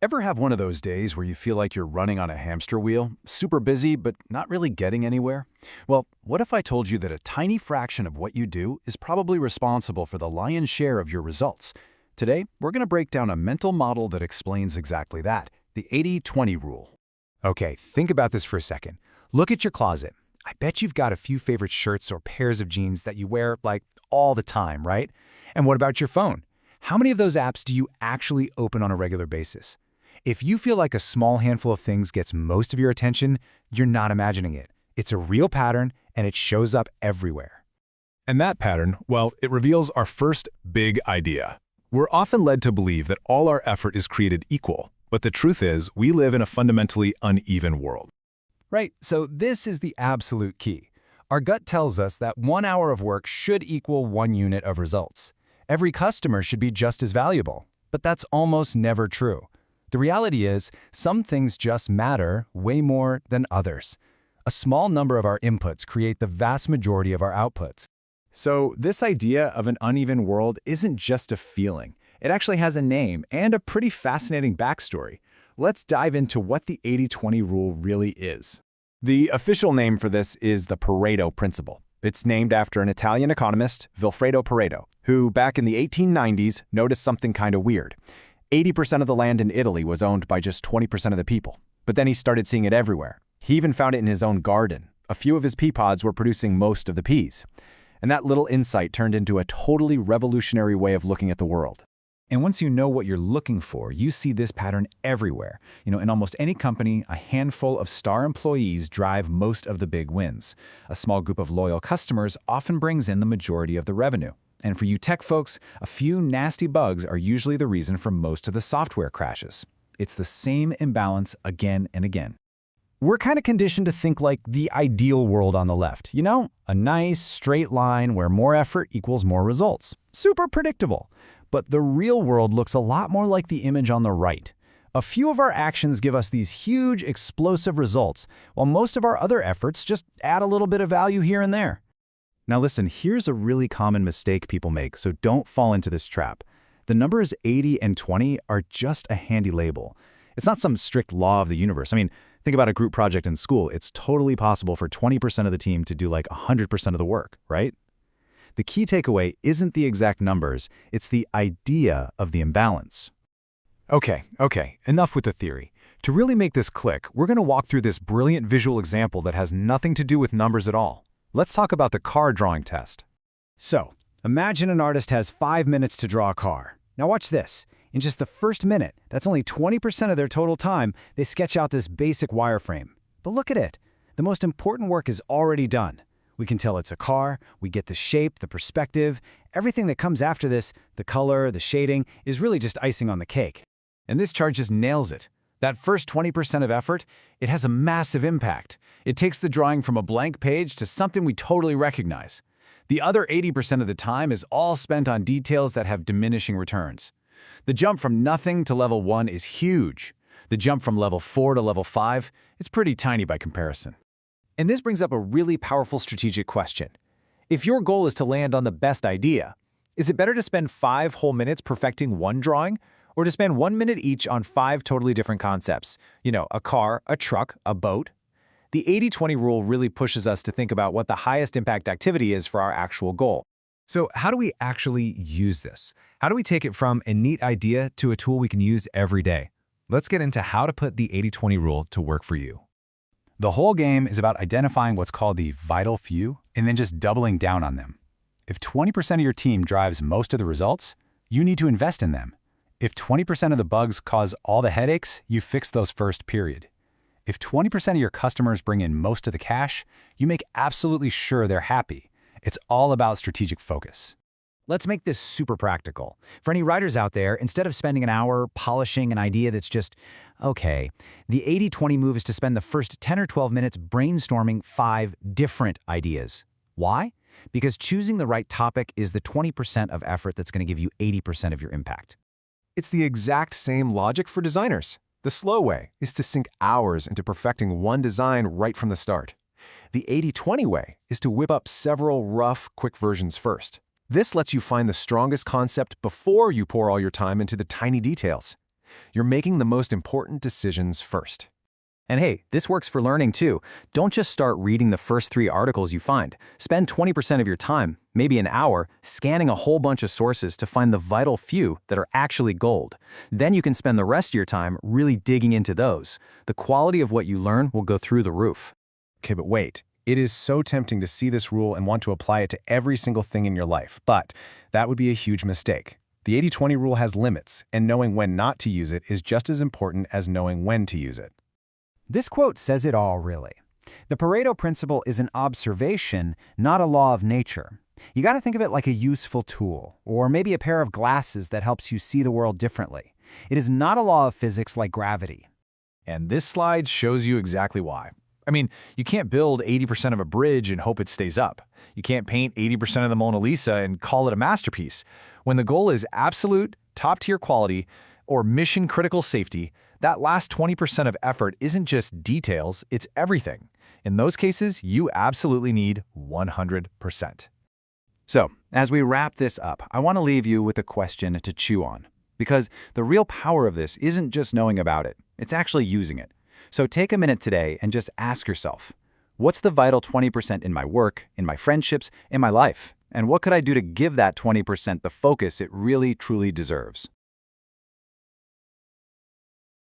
Ever have one of those days where you feel like you're running on a hamster wheel, super busy but not really getting anywhere? Well, what if I told you that a tiny fraction of what you do is probably responsible for the lion's share of your results? Today, we're going to break down a mental model that explains exactly that, the 80-20 rule. Okay, think about this for a second. Look at your closet. I bet you've got a few favorite shirts or pairs of jeans that you wear, like, all the time, right? And what about your phone? How many of those apps do you actually open on a regular basis? If you feel like a small handful of things gets most of your attention, you're not imagining it. It's a real pattern, and it shows up everywhere. And that pattern, well, it reveals our first big idea. We're often led to believe that all our effort is created equal, but the truth is we live in a fundamentally uneven world. Right, so this is the absolute key. Our gut tells us that 1 hour of work should equal 1 unit of results. Every customer should be just as valuable, but that's almost never true. The reality is, some things just matter way more than others. A small number of our inputs create the vast majority of our outputs. So this idea of an uneven world isn't just a feeling. It actually has a name and a pretty fascinating backstory. Let's dive into what the 80-20 rule really is. The official name for this is the Pareto Principle. It's named after an Italian economist, Vilfredo Pareto, who back in the 1890s noticed something kind of weird. 80% of the land in Italy was owned by just 20% of the people. But then he started seeing it everywhere. He even found it in his own garden. A few of his pea pods were producing most of the peas. And that little insight turned into a totally revolutionary way of looking at the world. And once you know what you're looking for, you see this pattern everywhere. In almost any company, a handful of star employees drive most of the big wins. A small group of loyal customers often brings in the majority of the revenue. And for you tech folks, a few nasty bugs are usually the reason for most of the software crashes. It's the same imbalance again and again. We're kind of conditioned to think like the ideal world on the left. A nice, straight line where more effort equals more results. Super predictable. But the real world looks a lot more like the image on the right. A few of our actions give us these huge, explosive results, while most of our other efforts just add a little bit of value here and there. Now listen, here's a really common mistake people make, so don't fall into this trap. The numbers 80 and 20 are just a handy label. It's not some strict law of the universe. Think about a group project in school. It's totally possible for 20% of the team to do like 100% of the work, right? The key takeaway isn't the exact numbers, it's the idea of the imbalance. Okay, enough with the theory. To really make this click, we're going to walk through this brilliant visual example that has nothing to do with numbers at all. Let's talk about the car drawing test. So, imagine an artist has 5 minutes to draw a car. Now watch this. In just the first minute, that's only 20% of their total time, they sketch out this basic wireframe. But look at it. The most important work is already done. We can tell it's a car, we get the shape, the perspective. Everything that comes after this, the color, the shading, is really just icing on the cake. And this chart just nails it. That first 20% of effort, it has a massive impact. It takes the drawing from a blank page to something we totally recognize. The other 80% of the time is all spent on details that have diminishing returns. The jump from nothing to level 1 is huge. The jump from level 4 to level 5 is pretty tiny by comparison. And this brings up a really powerful strategic question. If your goal is to land on the best idea, is it better to spend 5 whole minutes perfecting one drawing, or to spend 1 minute each on 5 totally different concepts? A car, a truck, a boat. The 80-20 rule really pushes us to think about what the highest impact activity is for our actual goal. So how do we actually use this? How do we take it from a neat idea to a tool we can use every day? Let's get into how to put the 80-20 rule to work for you. The whole game is about identifying what's called the vital few and then just doubling down on them. If 20% of your team drives most of the results, you need to invest in them. If 20% of the bugs cause all the headaches, you fix those first, period. If 20% of your customers bring in most of the cash, you make absolutely sure they're happy. It's all about strategic focus. Let's make this super practical. For any writers out there, instead of spending an hour polishing an idea that's just, okay, the 80-20 move is to spend the first 10 or 12 minutes brainstorming 5 different ideas. Why? Because choosing the right topic is the 20% of effort that's going to give you 80% of your impact. It's the exact same logic for designers. The slow way is to sink hours into perfecting one design right from the start. The 80-20 way is to whip up several rough, quick versions first. This lets you find the strongest concept before you pour all your time into the tiny details. You're making the most important decisions first. And hey, this works for learning too. Don't just start reading the first 3 articles you find. Spend 20% of your time, maybe an hour, scanning a whole bunch of sources to find the vital few that are actually gold. Then you can spend the rest of your time really digging into those. The quality of what you learn will go through the roof. Okay, but wait. It is so tempting to see this rule and want to apply it to every single thing in your life, but that would be a huge mistake. The 80-20 rule has limits, and knowing when not to use it is just as important as knowing when to use it. This quote says it all, really. The Pareto Principle is an observation, not a law of nature. You got to think of it like a useful tool, or maybe a pair of glasses that helps you see the world differently. It is not a law of physics like gravity. And this slide shows you exactly why. I mean, you can't build 80% of a bridge and hope it stays up. You can't paint 80% of the Mona Lisa and call it a masterpiece. When the goal is absolute, top-tier quality, or mission-critical safety, that last 20% of effort isn't just details, it's everything. In those cases, you absolutely need 100%. So, as we wrap this up, I want to leave you with a question to chew on. Because the real power of this isn't just knowing about it, it's actually using it. So take a minute today and just ask yourself, what's the vital 20% in my work, in my friendships, in my life? And what could I do to give that 20% the focus it really, truly deserves?